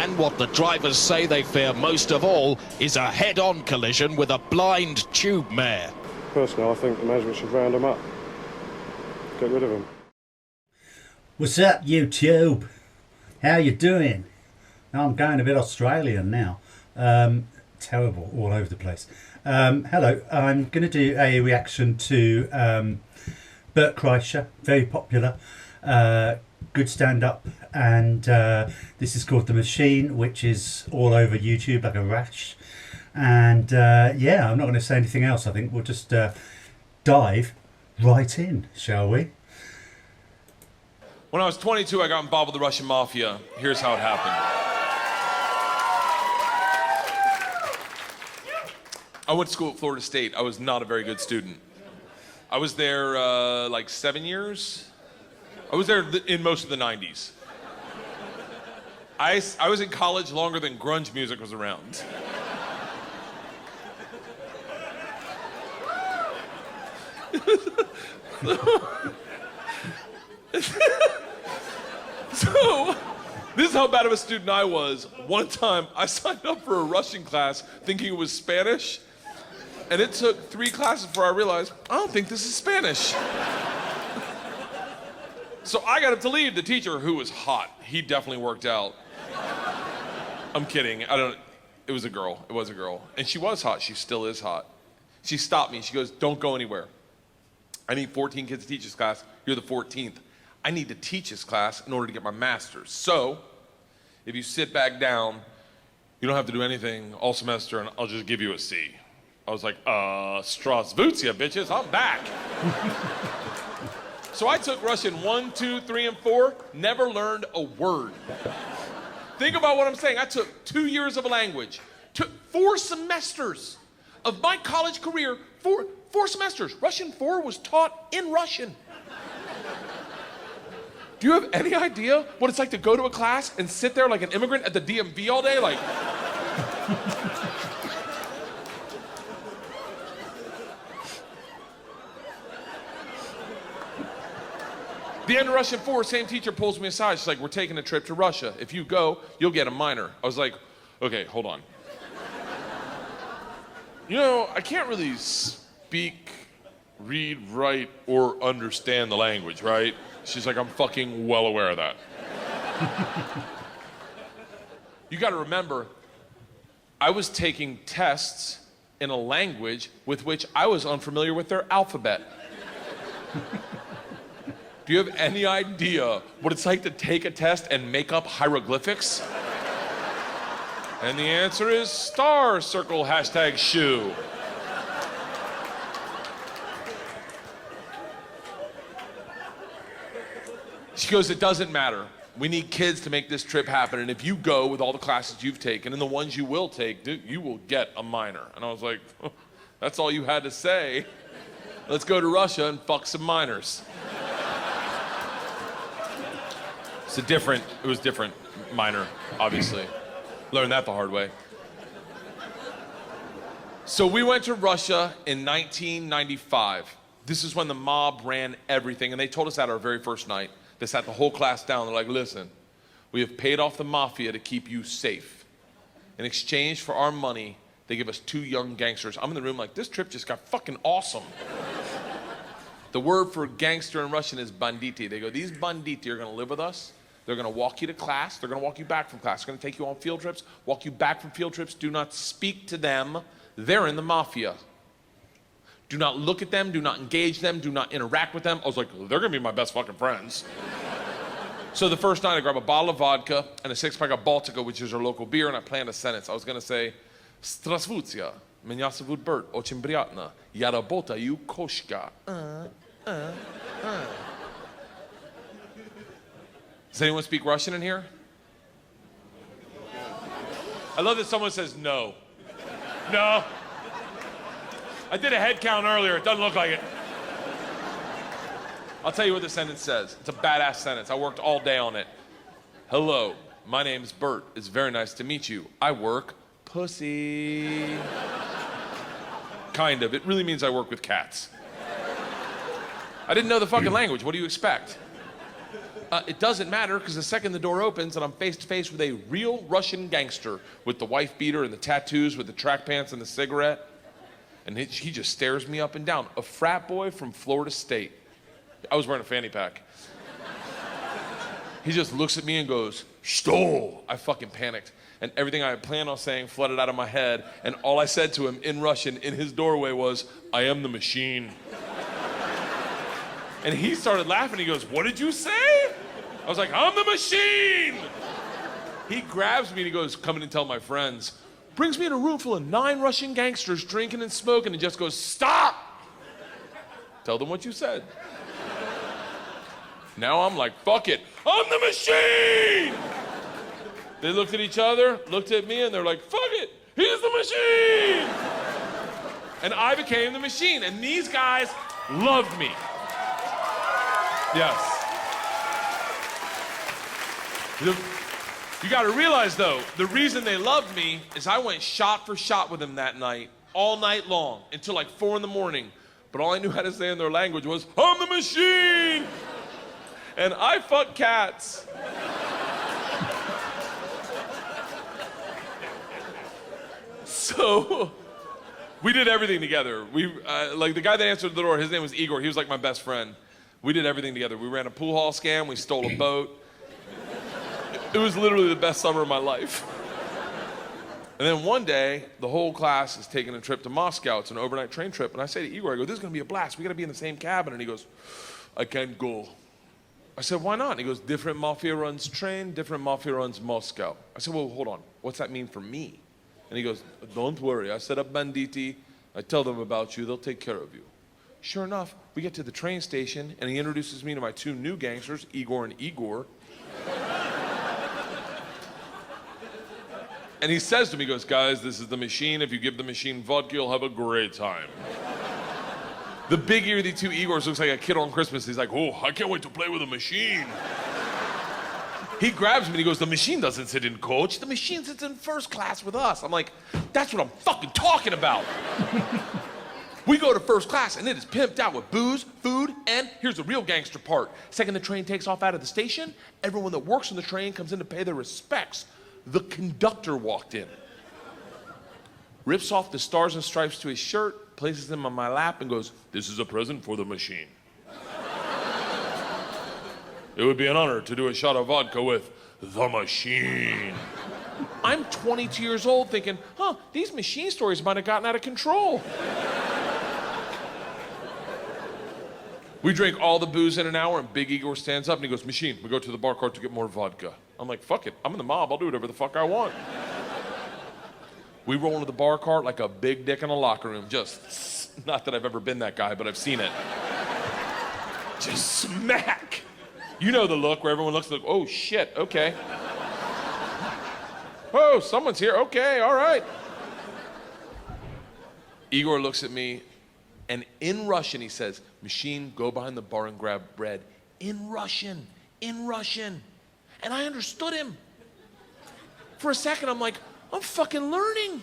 And what the drivers say they fear most of all is a head-on collision with a blind tube mare. Personally, I think the management should round them up. Get rid of them. What's up, YouTube? How you doing? I'm going a bit Australian now. Terrible, all over the place. Hello, I'm going to do a reaction to Bert Kreischer, very popular, good stand-up, and this is called The Machine, which is all over YouTube like a rash. And yeah, I'm not going to say anything else. I think we'll just dive right in, shall we? When I was 22, I got involved with the Russian mafia. Here's how it happened. I went to school at Florida State. I was not a very good student. I was there like 7 years. I was there in most of the 90s. I was in college longer than grunge music was around. So, this is how bad of a student I was. One time, I signed up for a Russian class thinking it was Spanish, and it took 3 classes before I realized, I don't think this is Spanish. So I got up to leave. The teacher, who was hot, he definitely worked out. I'm kidding, it was a girl, it was a girl. And she was hot, she still is hot. She stopped me, she goes, don't go anywhere. I need 14 kids to teach this class, you're the 14th. I need to teach this class in order to get my master's. So, if you sit back down, you don't have to do anything all semester and I'll just give you a C. I was like, Strasvutia, bitches, I'm back. So I took Russian 1, 2, 3, and 4, never learned a word. Think about what I'm saying. I took 2 years of a language, took 4 semesters of my college career, 4 semesters. Russian 4 was taught in Russian. Do you have any idea what it's like to go to a class and sit there like an immigrant at the DMV all day? Like, the end of Russian 4, same teacher pulls me aside. She's like, we're taking a trip to Russia. If you go, you'll get a minor. I was like, okay, hold on. You know, I can't really speak, read, write, or understand the language, right? She's like, I'm fucking well aware of that. You gotta remember, I was taking tests in a language with which I was unfamiliar with their alphabet. Do you have any idea what it's like to take a test and make up hieroglyphics? And the answer is star, circle, hashtag shoe. She goes, it doesn't matter. We need kids to make this trip happen. And if you go with all the classes you've taken and the ones you will take, dude, you will get a minor. And I was like, oh, that's all you had to say. Let's go to Russia and fuck some minors. It was different minor, obviously. Learned that the hard way. So we went to Russia in 1995. This is when the mob ran everything, and they told us that our very first night. They sat the whole class down. They're like, listen, we have paid off the mafia to keep you safe. In exchange for our money, they give us 2 young gangsters. I'm in the room like, this trip just got fucking awesome. The word for gangster in Russian is banditi. They go, these banditi are gonna live with us. They're gonna walk you to class. They're gonna walk you back from class. They're gonna take you on field trips, walk you back from field trips. Do not speak to them. They're in the mafia. Do not look at them, do not engage them, do not interact with them. I was like, they're gonna be my best fucking friends. So the first night I grabbed a bottle of vodka and a 6-pack of Baltica, which is our local beer, and I planned a sentence. I was gonna say, Strasvutia, меня зовут Bert, очень приятно, я работаю кошка. Does anyone speak Russian in here? I love that someone says no. No. I did a head count earlier, it doesn't look like it. I'll tell you what the sentence says. It's a badass sentence. I worked all day on it. Hello, my name's Bert. It's very nice to meet you. I work pussy. Kind of. It really means I work with cats. I didn't know the fucking language. What do you expect? It doesn't matter, because the second the door opens and I'm face to face with a real Russian gangster with the wife beater and the tattoos with the track pants and the cigarette, and he just stares me up and down. A frat boy from Florida State. I was wearing a fanny pack. He just looks at me and goes, "Stole." I fucking panicked. And everything I had planned on saying flooded out of my head. And all I said to him in Russian in his doorway was, "I am the machine." And he started laughing. He goes, "What did you say?" I was like, "I'm the machine." He grabs me and he goes, "Come in and tell my friends." Brings me in a room full of 9 Russian gangsters drinking and smoking and just goes, "Stop! Tell them what you said." Now I'm like, fuck it, I'm the machine! They looked at each other, looked at me, and they're like, fuck it, he's the machine! And I became the machine, and these guys loved me. Yes. You gotta realize though, the reason they loved me is I went shot for shot with them that night, all night long, until like 4 in the morning. But all I knew how to say in their language was, "I'm the machine!" And I fuck cats. So, we did everything together. Like the guy that answered the door, his name was Igor. He was like my best friend. We did everything together. We ran a pool hall scam. We stole a boat. It was literally the best summer of my life. And then one day, the whole class is taking a trip to Moscow. It's an overnight train trip. And I say to Igor, I go, "This is gonna be a blast. We gotta be in the same cabin." And he goes, "I can't go." I said, "Why not?" And he goes, "Different mafia runs train, different mafia runs Moscow." I said, "Well, hold on. What's that mean for me?" And he goes, "Don't worry. I set up banditti. I tell them about you. They'll take care of you." Sure enough, we get to the train station, and he introduces me to my 2 new gangsters, Igor and Igor. And he says to me, he goes, "Guys, this is the machine. If you give the machine vodka, you'll have a great time." The big ear of the 2 Igors looks like a kid on Christmas. He's like, "Oh, I can't wait to play with a machine." He grabs me and he goes, "The machine doesn't sit in coach. The machine sits in first class with us." I'm like, "That's what I'm fucking talking about." We go to first class and it is pimped out with booze, food, and here's the real gangster part. Second the train takes off out of the station, everyone that works on the train comes in to pay their respects. The conductor walked in, rips off the stars and stripes to his shirt, places them on my lap and goes, "This is a present for the machine. It would be an honor to do a shot of vodka with the machine." I'm 22 years old thinking, these machine stories might have gotten out of control. We drink all the booze in an hour and Big Igor stands up and he goes, "Machine, we go to the bar cart to get more vodka." I'm like, fuck it, I'm in the mob, I'll do whatever the fuck I want. We roll into the bar cart like a big dick in a locker room. Just, not that I've ever been that guy, but I've seen it. Just smack. You know the look where everyone looks like, "Oh shit, okay. Oh, someone's here, okay, all right." Igor looks at me and in Russian he says, "Machine, go behind the bar and grab bread." In Russian. And I understood him. For a second, I'm like, I'm fucking learning.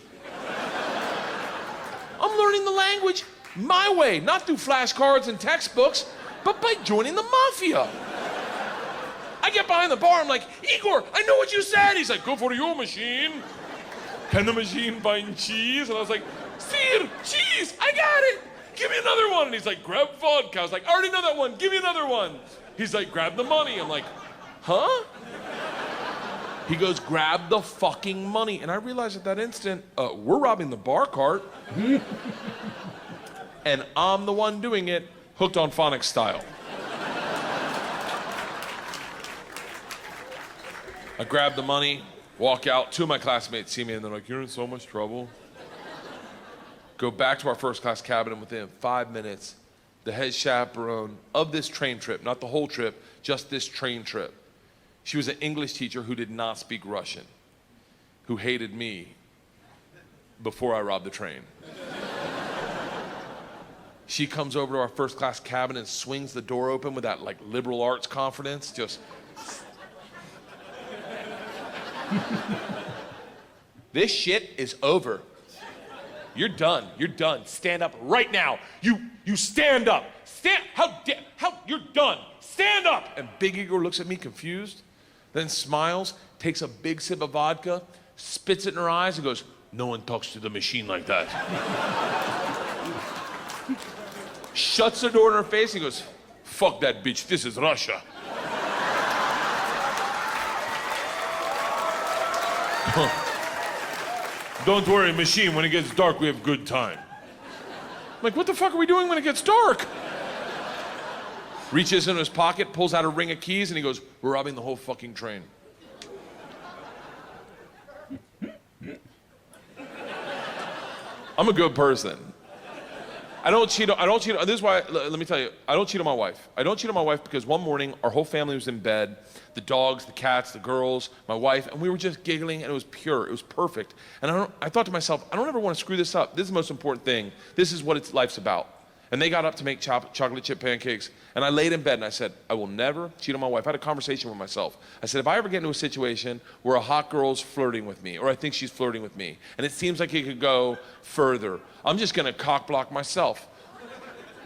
I'm learning the language my way, not through flashcards and textbooks, but by joining the mafia. I get behind the bar, I'm like, "Igor, I know what you said." He's like, "Go for your machine. Can the machine find cheese?" And I was like, "Sir, cheese, I got it. Give me another one." And he's like, "Grab vodka." I was like, "I already know that one, give me another one." He's like, "Grab the money." I'm like, "Huh?" He goes, "Grab the fucking money." And I realized at that instant, we're robbing the bar cart. And I'm the one doing it, hooked on phonics style. I grab the money, walk out. 2 of my classmates see me and they're like, "You're in so much trouble." Go back to our first class cabin, and within 5 minutes, the head chaperone of this train trip, not the whole trip, just this train trip, she was an English teacher who did not speak Russian, who hated me before I robbed the train. She comes over to our first class cabin and swings the door open with that like liberal arts confidence, just. "This shit is over. You're done. You're done. Stand up right now. You stand up. You're done. Stand up. And Big Igor looks at me confused, then smiles, takes a big sip of vodka, spits it in her eyes, and goes, "No one talks to the machine like that." Shuts the door in her face and goes, "Fuck that bitch, this is Russia." "Don't worry, machine, when it gets dark, we have good time." I'm like, what the fuck are we doing when it gets dark? Reaches into his pocket, pulls out a ring of keys, and he goes, "We're robbing the whole fucking train." I'm a good person. I don't cheat. This is why, let me tell you, I don't cheat on my wife. I don't cheat on my wife because one morning, our whole family was in bed, the dogs, the cats, the girls, my wife, and we were just giggling, and it was pure. It was perfect. And I thought to myself, I don't ever want to screw this up. This is the most important thing. This is what life's about. And they got up to make chocolate chip pancakes, and I laid in bed and I said, I will never cheat on my wife. I had a conversation with myself. I said, if I ever get into a situation where a hot girl's flirting with me, or I think she's flirting with me, and it seems like it could go further, I'm just gonna cock block myself.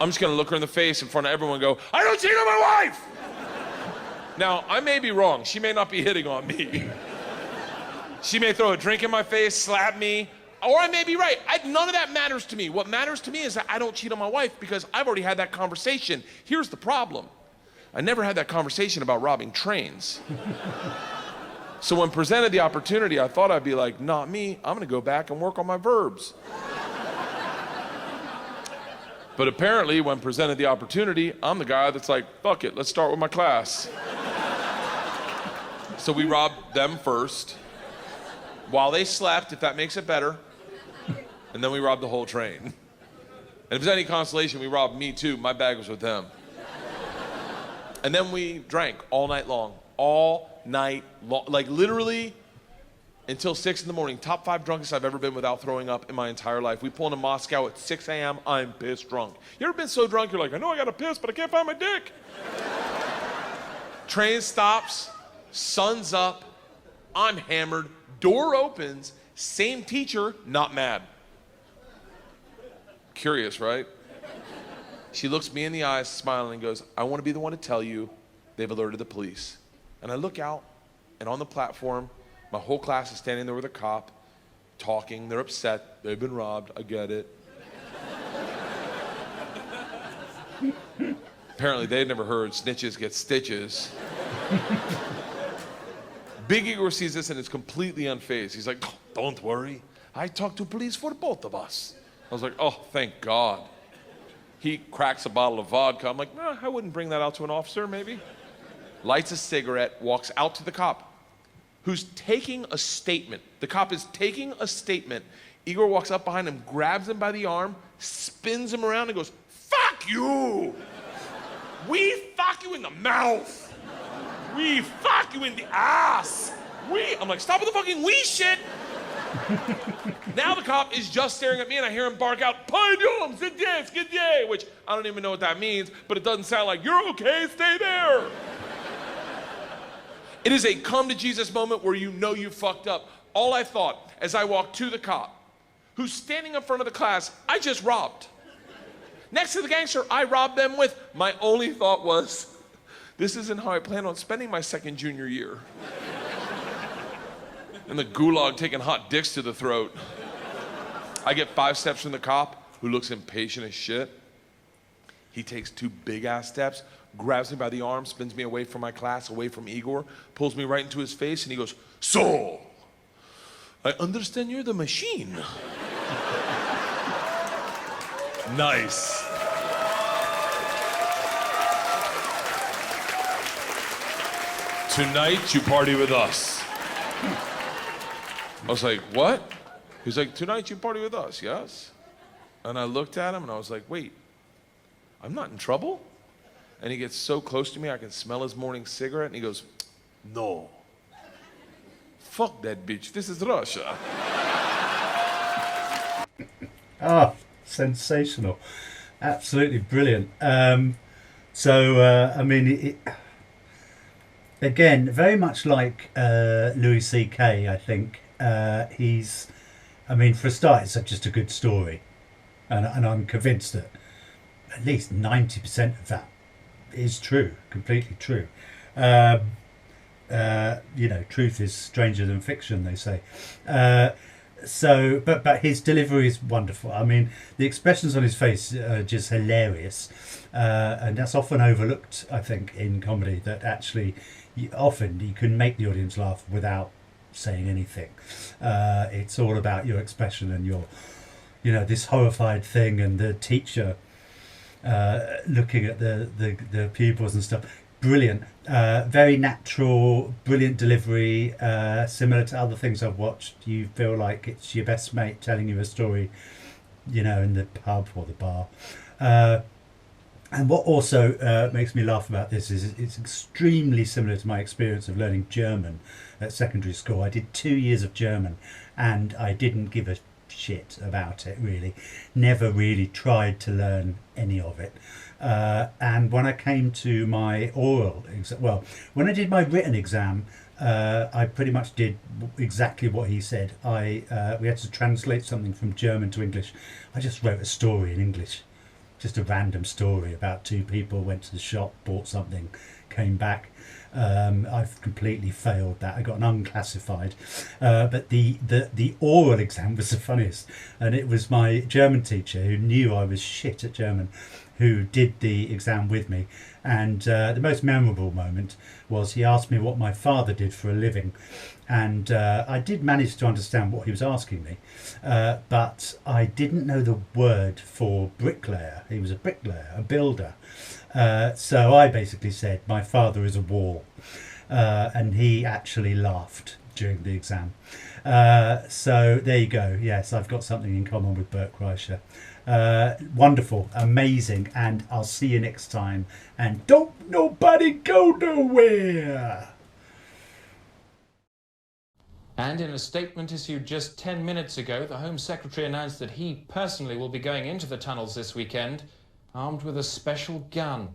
I'm just gonna look her in the face in front of everyone and go, "I don't cheat on my wife!" Now, I may be wrong. She may not be hitting on me. She may throw a drink in my face, slap me, or I may be right. None of that matters to me. What matters to me is that I don't cheat on my wife because I've already had that conversation. Here's the problem. I never had that conversation about robbing trains. So when presented the opportunity, I thought I'd be like, not me. I'm gonna go back and work on my verbs. But apparently, when presented the opportunity, I'm the guy that's like, fuck it, let's start with my class. So we robbed them first, while they slept, if that makes it better, and then we robbed the whole train. And if there's any consolation, we robbed me too. My bag was with them. And then we drank all night long. Like literally until 6 in the morning. Top 5 drunkest I've ever been without throwing up in my entire life. We pull into Moscow at 6 a.m. I'm pissed drunk. You ever been so drunk you're like, I know I gotta piss, but I can't find my dick? Train stops, sun's up, I'm hammered, door opens, same teacher, not mad. Curious, right? She looks me in the eyes, smiling, and goes, I want to be the one to tell you they've alerted the police. And I look out, and on the platform, my whole class is standing there with a cop, talking. They're upset. They've been robbed. I get it. Apparently, they'd never heard snitches get stitches. Big Igor sees this and is completely unfazed. He's like, oh, don't worry. I talked to police for both of us. I was like, oh, thank God. He cracks a bottle of vodka. I'm like, I wouldn't bring that out to an officer, maybe. Lights a cigarette, walks out to the cop, who's taking a statement. The cop is taking a statement. Igor walks up behind him, grabs him by the arm, spins him around, and goes, fuck you! We fuck you in the mouth! We fuck you in the ass! I'm like, stop with the fucking we shit! Now the cop is just staring at me and I hear him bark out, Pardon, zidye, which I don't even know what that means, but it doesn't sound like, you're okay, stay there. It is a come to Jesus moment where you know you fucked up. All I thought as I walked to the cop, who's standing in front of the class I just robbed. Next to the gangster I robbed them with, my only thought was, this isn't how I plan on spending my second junior year. And the gulag taking hot dicks to the throat. I get 5 steps from the cop, who looks impatient as shit. He takes 2 big-ass steps, grabs me by the arm, spins me away from my class, away from Igor, pulls me right into his face, and he goes, so, I understand you're the machine. Nice. Tonight, you party with us. I was like, what? He's like, tonight you party with us, yes? And I looked at him and I was like, wait, I'm not in trouble? And he gets so close to me, I can smell his morning cigarette, and he goes, no. Fuck that bitch, this is Russia. Ah, sensational. Absolutely brilliant. I mean, again, very much like Louis C.K., I think. He's I mean, for a start, it's just a good story, and I'm convinced that at least 90% of that is true, completely true. Truth is stranger than fiction, they say. But his delivery is wonderful. I mean, the expressions on his face are just hilarious, and that's often overlooked, I think, in comedy. That actually, often you can make the audience laugh without saying anything. It's all about your expression and your, this horrified thing, and the teacher looking at the pupils and stuff. Brilliant, very natural, brilliant delivery, similar to other things I've watched. You feel like it's your best mate telling you a story, in the pub or the bar. And what also makes me laugh about this is it's extremely similar to my experience of learning German at secondary school. I did 2 years of German and I didn't give a shit about it, really. Never really tried to learn any of it. And when I came to my oral exam, when I did my written exam, I pretty much did exactly what he said. We had to translate something from German to English. I just wrote a story in English, just a random story about two people went to the shop, bought something, came back. I've completely failed that. I got an unclassified, but the oral exam was the funniest, and it was my German teacher who knew I was shit at German, who did the exam with me. And the most memorable moment was he asked me what my father did for a living, and I did manage to understand what he was asking me, but I didn't know the word for bricklayer. He was a bricklayer, a builder. So I basically said my father is a wall, and he actually laughed during the exam. So there you go. Yes, I've got something in common with Bert Kreischer. Wonderful, amazing, and I'll see you next time. And don't nobody go nowhere. And in a statement issued just 10 minutes ago, the Home Secretary announced that he personally will be going into the tunnels this weekend, armed with a special gun.